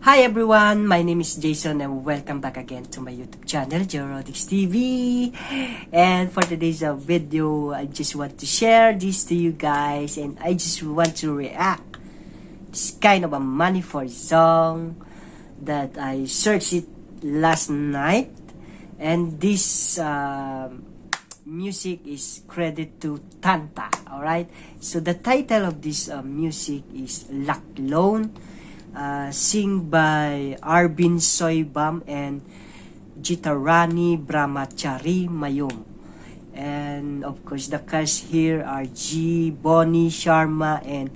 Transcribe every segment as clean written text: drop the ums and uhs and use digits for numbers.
Hi everyone, my name is Jason and welcome back again to my YouTube channel, Jerotics TV. And for today's video, I just want to share this to you guys and I just want to react. It's kind of a money for song that I searched it last night, and this music is credit to Tantha. Alright, so the title of this music is Laklone. Sing by Arvin Soybam and Jitarani Brahmachari Mayom. And of course the cast here are G, Bonnie Sharma and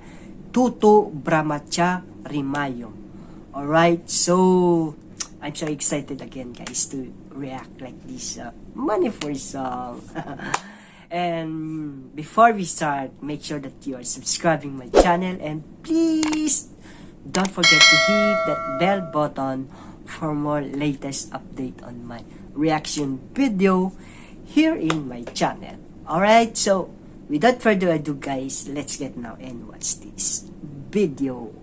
Tutu Brahmachari Mayom. Alright, so I'm so excited again guys to react like this money for song. And before we start, make sure that you are subscribing my channel and please don't forget to hit that bell button for more latest update on my reaction video here in my channel. Alright, so without further ado guys, let's get now and watch this video.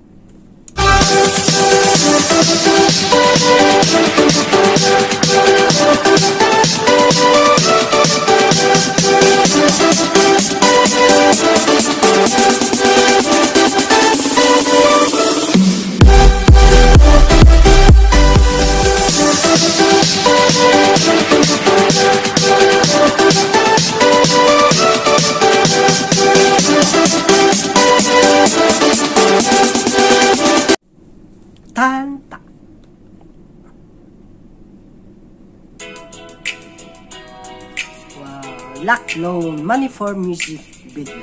Tantha. Wow, Laklone, money for music video.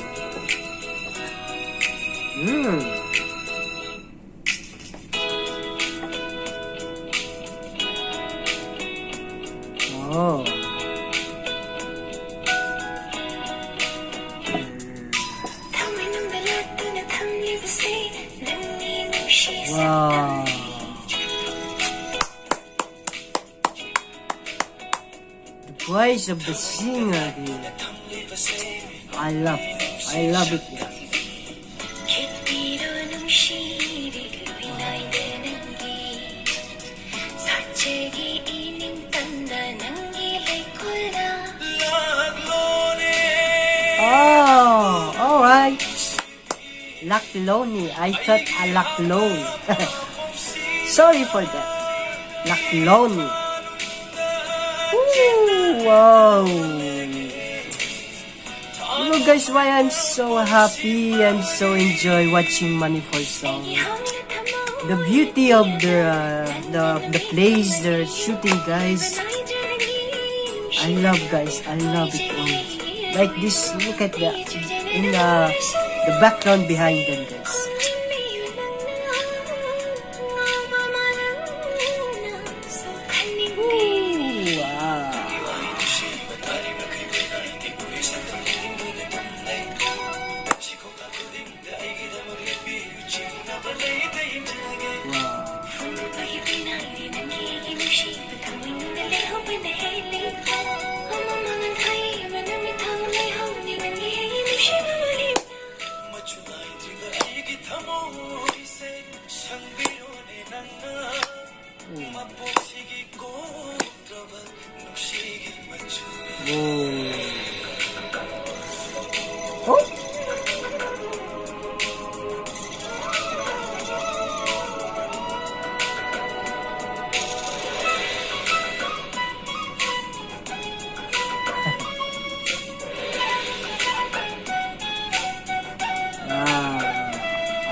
Oh. Wow. The voice of the singer here. I love it. Oh, alright. Laklone. I thought a Laklone. Sorry for that. Laklone. Wow. You know guys, why I'm so happy, I'm so enjoy watching Money for Song. The beauty of the place they're shooting guys. I love it all. Like this, look at the in the background behind them guys. Oh.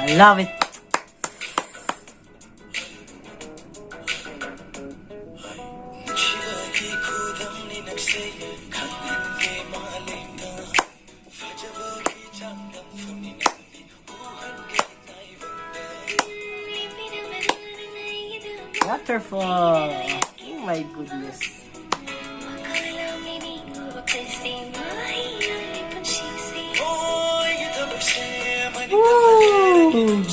I love it. Waterfall. Oh my goodness. Woo!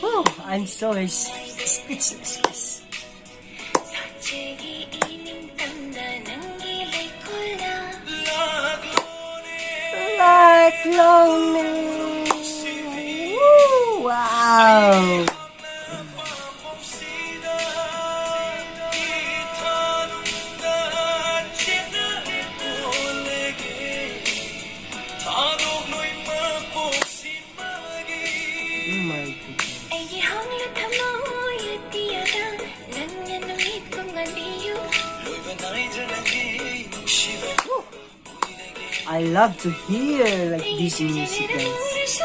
Oh, I'm so speechless, guys. Laklone. Woo, wow. Oh my goodness. I love to hear like this music, guys.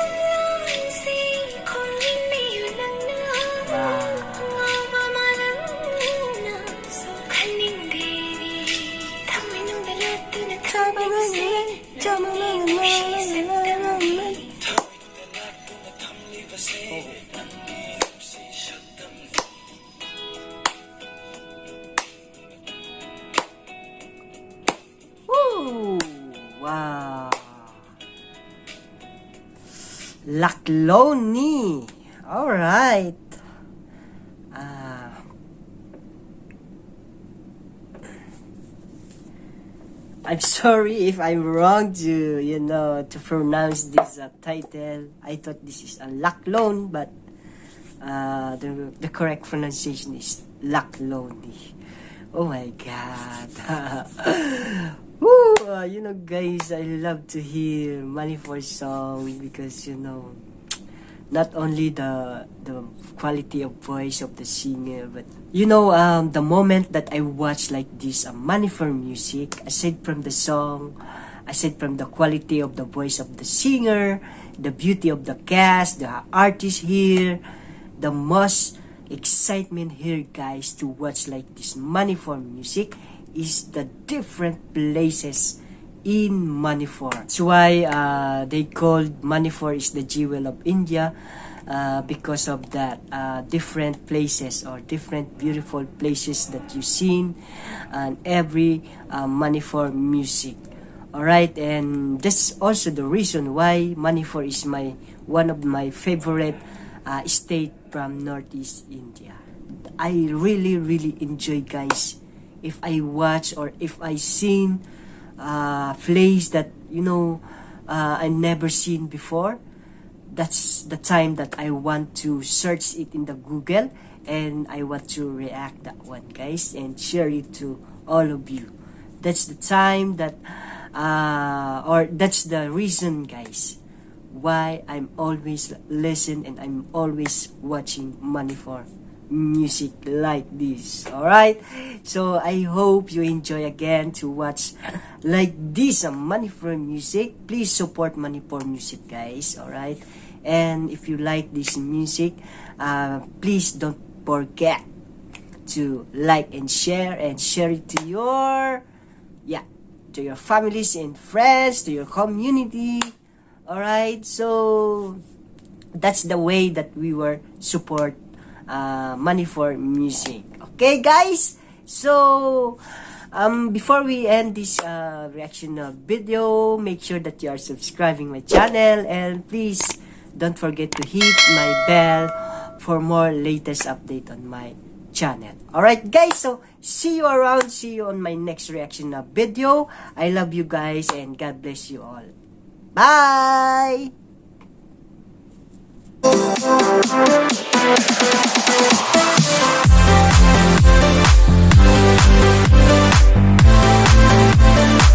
Woo! Wow. Laklone. All right. I'm sorry if I'm wrong to pronounce this title. I thought this is a Laklone, but the correct pronunciation is Laklone. Oh my God. Woo, guys, I love to hear Manipuri song because not only the quality of voice of the singer, but the moment that I watch like this Manipuri music, aside from the song, aside from the quality of the voice of the singer, the beauty of the cast, the artist here, the most excitement here, guys, to watch like this Manipuri music is the different places in Manipur. That's why they called Manipur is the jewel of India, because of that different places or different beautiful places that you seen and every Manipur music. Alright, and that's also the reason why Manipur is one of my favorite state from Northeast India. I really enjoy, guys, if I watch or if I seen place that I never seen before. That's the time that I want to search it in the Google, and I want to react that one, guys, and share it to all of you. That's the time that or that's the reason, guys, why I'm always listen and I'm always watching Manipur music like this. Alright, so I hope you enjoy again to watch like this Manipur music. Please support Manipur music, guys. Alright, and if you like this music, please don't forget to like and share it to your families and friends, to your community. Alright, so that's the way that we will support Manipur music. Okay, guys, so before we end this reaction video, make sure that you are subscribing my channel, and please don't forget to hit my bell for more latest update on my channel. Alright, guys, so see you around, see you on my next reaction video. I love you guys, and God bless you all. Bye.